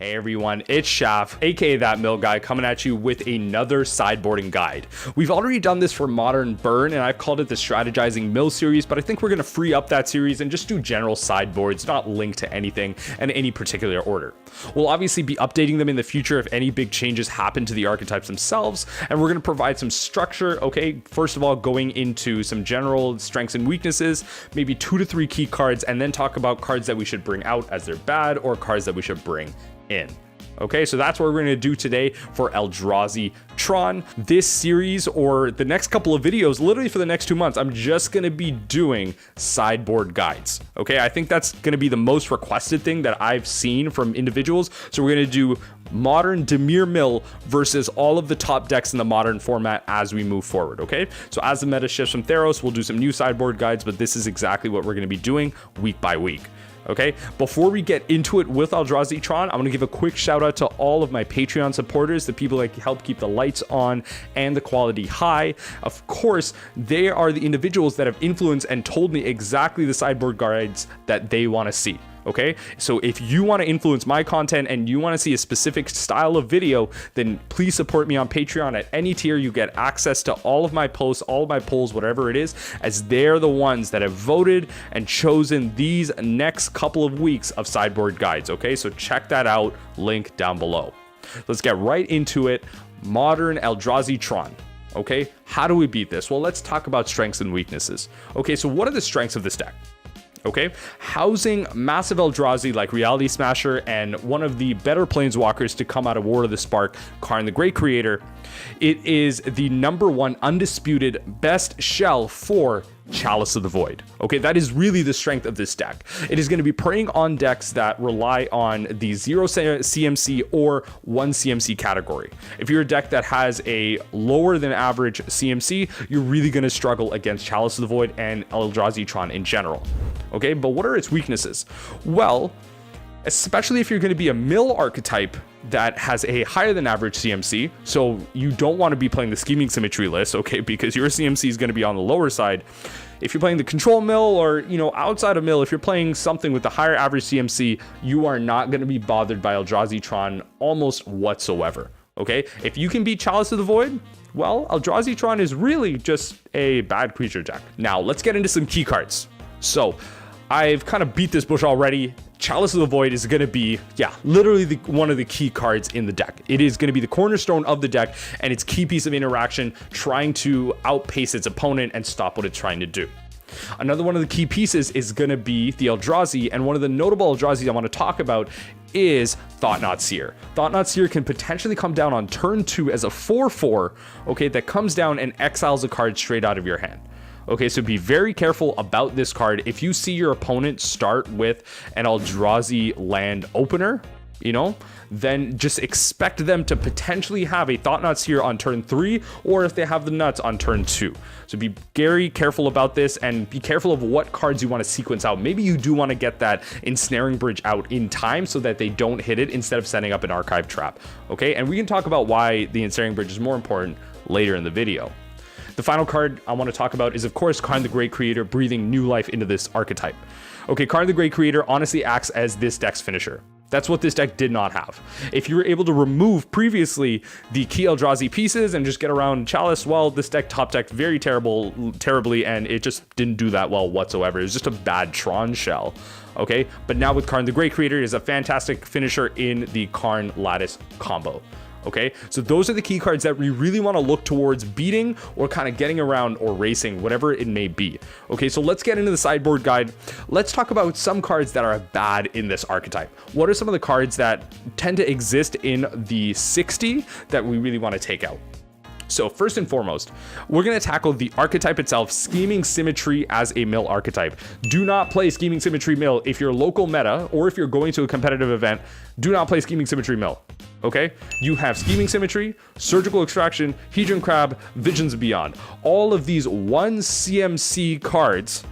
Hey everyone, it's Shaf, aka That Mill Guy, coming at you with another sideboarding guide. We've already done this for Modern Burn, and I've called it the Strategizing Mill series, but I think we're going to free up that series and just do general sideboards, not linked to anything in any particular order. We'll obviously be updating them in the future if any big changes happen to the archetypes themselves, and we're going to provide some structure, okay? First of all, going into some general strengths and weaknesses, maybe 2 to 3 key cards, and then talk about cards that we should bring out as they're bad or cards that we should bring in. Okay, so that's what we're going to do today for Eldrazi Tron. This series, or the next couple of videos, literally for the next 2 months, I'm just going to be doing sideboard guides. Okay, I think that's going to be the most requested thing that I've seen from individuals. So we're going to do Modern Dimir Mill versus all of the top decks in the Modern format as we move forward. Okay, so as the meta shifts from Theros, we'll do some new sideboard guides, but this is exactly what we're going to be doing week by week. Okay, before we get into it with Eldrazi Tron, I'm going to give a quick shout out to all of my Patreon supporters, the people that help keep the lights on and the quality high. Of course, they are the individuals that have influenced and told me exactly the sideboard guides that they want to see. Okay, so if you want to influence my content and you want to see a specific style of video, then please support me on Patreon. At any tier, you get access to all of my posts, all of my polls, whatever it is, as they're the ones that have voted and chosen these next couple of weeks of sideboard guides. Okay, so check that out, link down below. Let's get right into it. Modern Eldrazi Tron. Okay, how do we beat this? Well, let's talk about strengths and weaknesses. Okay, so what are the strengths of this deck? Okay, housing massive Eldrazi like Reality Smasher and one of the better planeswalkers to come out of War of the Spark, Karn the Great Creator. It is the #1 undisputed best shell for Chalice of the Void. Okay, that is really the strength of this deck. It is going to be preying on decks that rely on the 0 CMC or 1 CMC category. If you're a deck that has a lower than average CMC, you're really going to struggle against Chalice of the Void and Eldrazi Tron in general. Okay, but what are its weaknesses? Well, especially if you're going to be a mill archetype that has a higher than average CMC, so you don't want to be playing the Scheming Symmetry list, okay, because your CMC is going to be on the lower side. If you're playing the Control Mill or, outside of Mill, if you're playing something with a higher average CMC, you are not going to be bothered by Eldrazi Tron almost whatsoever, okay? If you can beat Chalice of the Void, well, Eldrazi Tron is really just a bad creature deck. Now, let's get into some key cards. So, I've kind of beat this bush already. Chalice of the Void is going to be, literally one of the key cards in the deck. It is going to be the cornerstone of the deck and its key piece of interaction, trying to outpace its opponent and stop what it's trying to do. Another one of the key pieces is going to be the Eldrazi, and one of the notable Eldrazi I want to talk about is Thought-Knot Seer. Thought-Knot Seer can potentially come down on turn 2 as a 4/4, okay, that comes down and exiles a card straight out of your hand. Okay, so be very careful about this card. If you see your opponent start with an Eldrazi land opener, then just expect them to potentially have a Thought-Knot Seer on turn 3, or if they have the nuts on turn 2. So be very careful about this and be careful of what cards you want to sequence out. Maybe you do want to get that Ensnaring Bridge out in time so that they don't hit it instead of setting up an Archive Trap. Okay, and we can talk about why the Ensnaring Bridge is more important later in the video. The final card I want to talk about is, of course, Karn the Great Creator, breathing new life into this archetype. Okay, Karn the Great Creator honestly acts as this deck's finisher. That's what this deck did not have. If you were able to remove previously the key Eldrazi pieces and just get around Chalice, well, this deck top-decked very terribly, and it just didn't do that well whatsoever. It was just a bad Tron shell. Okay, but now with Karn the Great Creator, it is a fantastic finisher in the Karn Lattice combo. Okay, so those are the key cards that we really want to look towards beating or kind of getting around or racing, whatever it may be. Okay, so let's get into the sideboard guide. Let's talk about some cards that are bad in this archetype. What are some of the cards that tend to exist in the 60 that we really want to take out? So first and foremost, we're going to tackle the archetype itself, Scheming Symmetry as a mill archetype. Do not play Scheming Symmetry mill. If you're local meta or if you're going to a competitive event, do not play Scheming Symmetry mill. Okay, you have Scheming Symmetry, Surgical Extraction, Hedron Crab, Visions Beyond. All of these 1 CMC cards,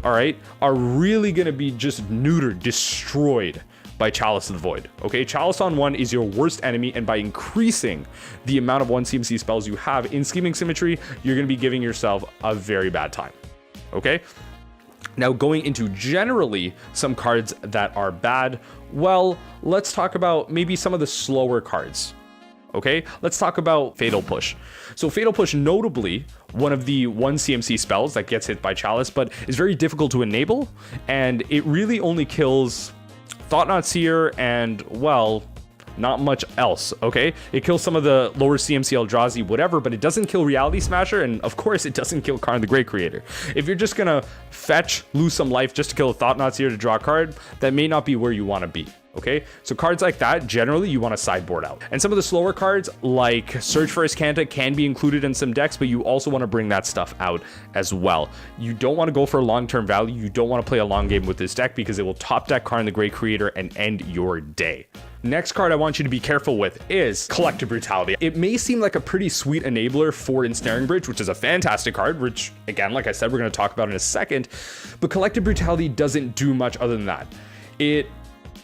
all right, are really going to be just neutered, destroyed by Chalice of the Void. Okay, Chalice on 1 is your worst enemy, and by increasing the amount of 1 CMC spells you have in Scheming Symmetry, you're going to be giving yourself a very bad time. Okay, Now, going into generally some cards that are bad, well, let's talk about maybe some of the slower cards. Okay, let's talk about Fatal Push. So Fatal Push, notably one of the 1 CMC spells that gets hit by Chalice, but is very difficult to enable, and it really only kills Thought-Knot Seer and, well, not much else, okay? It kills some of the lower CMC Eldrazi, whatever, but it doesn't kill Reality Smasher, and of course it doesn't kill Karn the Great Creator. If you're just gonna fetch, lose some life just to kill a Thought-Knot Seer to draw a card, that may not be where you want to be. Okay, so cards like that, generally you want to sideboard out. And some of the slower cards like Search for Iskanta can be included in some decks, but you also want to bring that stuff out as well. You don't want to go for long-term value. You don't want to play a long game with this deck because it will top deck Karn the Great Creator and end your day. Next card I want you to be careful with is Collective Brutality. It may seem like a pretty sweet enabler for Ensnaring Bridge, which is a fantastic card, which again, like I said, we're going to talk about in a second, but Collective Brutality doesn't do much other than that.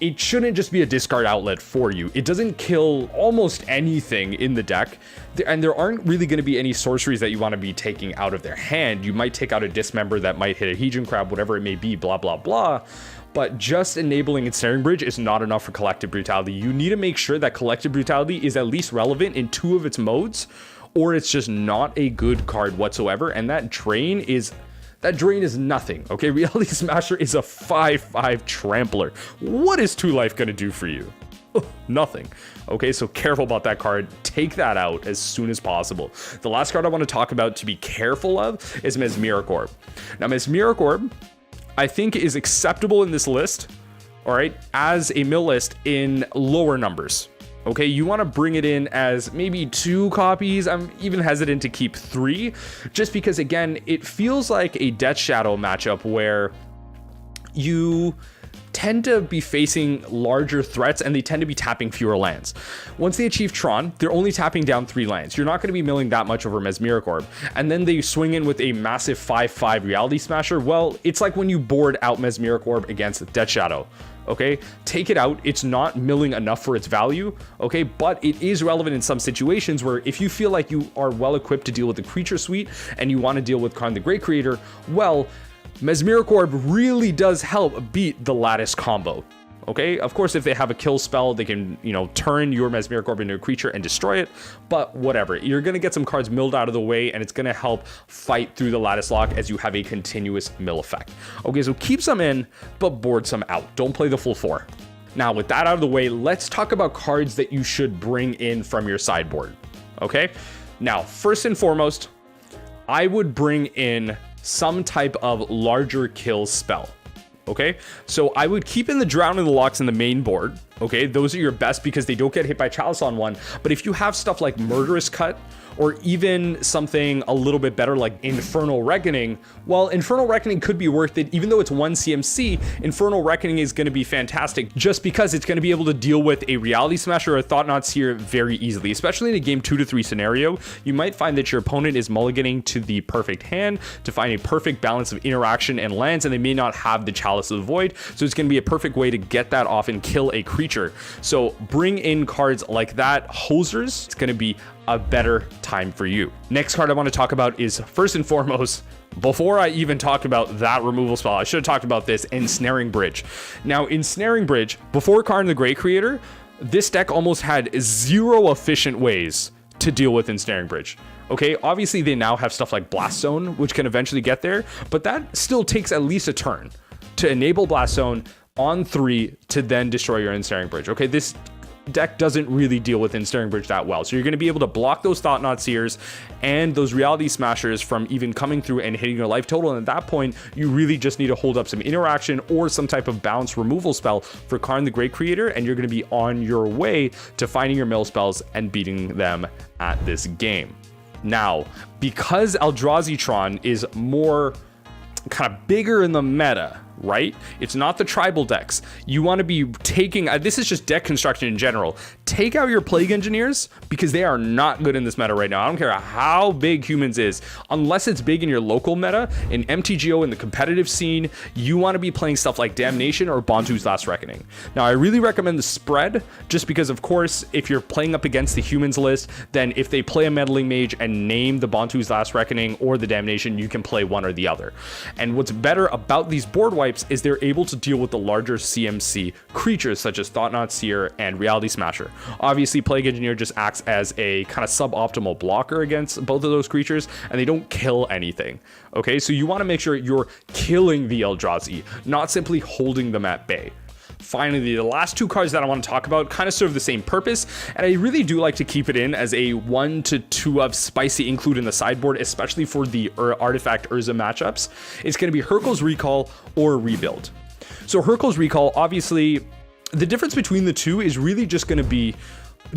It shouldn't just be a discard outlet for you. It doesn't kill almost anything in the deck, and there aren't really going to be any sorceries that you want to be taking out of their hand. You might take out a Dismember that might hit a Hedron Crab, whatever it may be, blah, blah, blah. But just enabling Ensnaring Bridge is not enough for Collective Brutality. You need to make sure that Collective Brutality is at least relevant in 2 of its modes, or it's just not a good card whatsoever, and that drain is nothing, okay? Reality Smasher is a 5/5 trampler. What is 2 life gonna do for you? Nothing. Okay, so careful about that card. Take that out as soon as possible. The last card I want to talk about to be careful of is Mesmeric Orb. Now, Mesmeric Orb, I think, is acceptable in this list, all right, as a mill list in lower numbers. Okay, you want to bring it in as maybe 2 copies. I'm even hesitant to keep 3, just because, again, it feels like a Death Shadow matchup where you tend to be facing larger threats and they tend to be tapping fewer lands. Once they achieve Tron, they're only tapping down 3 lands. You're not going to be milling that much over Mesmeric Orb. And then they swing in with a massive 5/5 Reality Smasher. Well, it's like when you board out Mesmeric Orb against Death Shadow. Okay, take it out. It's not milling enough for its value, okay, but it is relevant in some situations where if you feel like you are well equipped to deal with the creature suite and you want to deal with Karn the Great Creator, well, Mesmeric Orb really does help beat the Lattice combo. Okay, of course, if they have a kill spell, they can, turn your Mesmeric Orb into a creature and destroy it, but whatever. You're going to get some cards milled out of the way, and it's going to help fight through the Lattice Lock as you have a continuous mill effect. Okay, so keep some in, but board some out. Don't play the full 4. Now, with that out of the way, let's talk about cards that you should bring in from your sideboard. Okay, now, first and foremost, I would bring in some type of larger kill spell. Okay, so I would keep in the Drown in the Locks in the main board. Okay, those are your best because they don't get hit by Chalice on 1. But if you have stuff like Murderous Cut, or even something a little bit better like Infernal Reckoning, well, Infernal Reckoning could be worth it. Even though it's 1 CMC, Infernal Reckoning is going to be fantastic just because it's going to be able to deal with a Reality Smasher or a Thought-Knot Seer very easily, especially in a game 2 to 3 scenario. You might find that your opponent is mulliganing to the perfect hand to find a perfect balance of interaction and lands, and they may not have the Chalice of the Void, so it's going to be a perfect way to get that off and kill a creature. So bring in cards like that. Hosers, it's going to be a better time for you. Next card I want to talk about is, first and foremost, before I even talk about that removal spell, I should have talked about this, Ensnaring Bridge. Now, Ensnaring Bridge, before Karn the Great Creator, this deck almost had 0 efficient ways to deal with Ensnaring Bridge. Okay, obviously they now have stuff like Blast Zone, which can eventually get there, but that still takes at least a turn to enable Blast Zone on 3 to then destroy your Ensnaring Bridge. Okay, this deck doesn't really deal with Ensnaring Bridge that well. So you're going to be able to block those Thought-Knot Seers and those Reality Smashers from even coming through and hitting your life total. And at that point, you really just need to hold up some interaction or some type of bounce removal spell for Karn the Great Creator, and you're going to be on your way to finding your mill spells and beating them at this game. Now, because Eldrazi Tron is more kind of bigger in the meta, right? It's not the tribal decks. You want to be taking, this is just deck construction in general. Take out your Plague Engineers because they are not good in this meta right now. I don't care how big Humans is. Unless it's big in your local meta, in MTGO, in the competitive scene, you want to be playing stuff like Damnation or Bantu's Last Reckoning. Now, I really recommend the spread just because, of course, if you're playing up against the Humans list, then if they play a Meddling Mage and name the Bantu's Last Reckoning or the Damnation, you can play one or the other. And what's better about these board wipes is they're able to deal with the larger CMC creatures such as Thought-Knot Seer and Reality Smasher. Obviously, Plague Engineer just acts as a kind of suboptimal blocker against both of those creatures, and they don't kill anything. Okay, so you want to make sure you're killing the Eldrazi, not simply holding them at bay. Finally, the last two cards that I want to talk about kind of serve the same purpose, and I really do like to keep it in as a 1 to 2 of spicy include in the sideboard, especially for the Artifact Urza matchups. It's going to be Hurkyl's Recall or Rebuild. So Hurkyl's Recall, obviously, the difference between the two is really just going to be,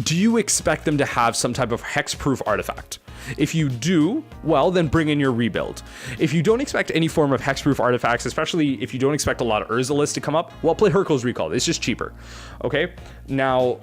do you expect them to have some type of hexproof artifact? If you do, well, then bring in your Rebuild. If you don't expect any form of hexproof artifacts, especially if you don't expect a lot of Urza lists to come up, well, play Hurkyl's Recall. It's just cheaper. Okay, now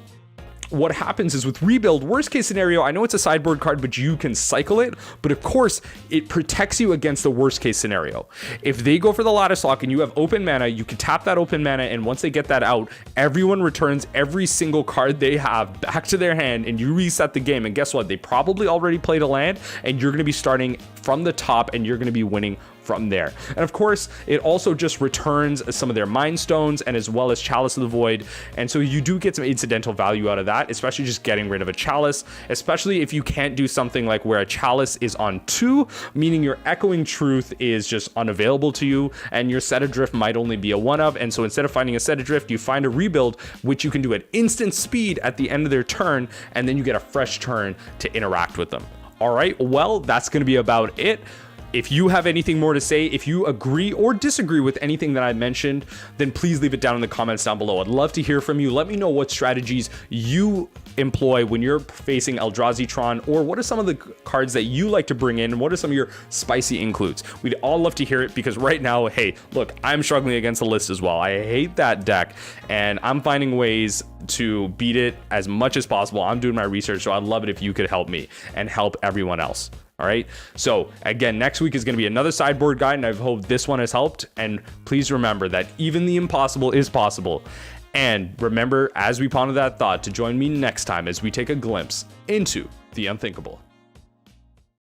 what happens is with Rebuild, worst case scenario, I know it's a sideboard card, but you can cycle it, but of course it protects you against the worst case scenario. If they go for the Lattice Lock and you have open mana, you can tap that open mana, and once they get that out, everyone returns every single card they have back to their hand, and you reset the game. And guess what? They probably already played a land, and you're going to be starting from the top, and you're going to be winning from there. And of course, it also just returns some of their Mind Stones and as well as Chalice of the Void. And so you do get some incidental value out of that, especially just getting rid of a Chalice, especially if you can't do something like where a Chalice is on 2, meaning your Echoing Truth is just unavailable to you, and your Set Adrift might only be a 1 of. And so instead of finding a Set Adrift, you find a Rebuild, which you can do at instant speed at the end of their turn, and then you get a fresh turn to interact with them. All right, well, that's going to be about it. If you have anything more to say, if you agree or disagree with anything that I mentioned, then please leave it down in the comments down below. I'd love to hear from you. Let me know what strategies you employ when you're facing Eldrazi Tron, or what are some of the cards that you like to bring in, and what are some of your spicy includes. We'd all love to hear it, because right now, hey, look, I'm struggling against the list as well. I hate that deck, and I'm finding ways to beat it as much as possible. I'm doing my research, so I'd love it if you could help me and help everyone else. All right, so again, next week is going to be another sideboard guide, and I hope this one has helped. And please remember that even the impossible is possible. And remember, as we ponder that thought, to join me next time as we take a glimpse into the unthinkable.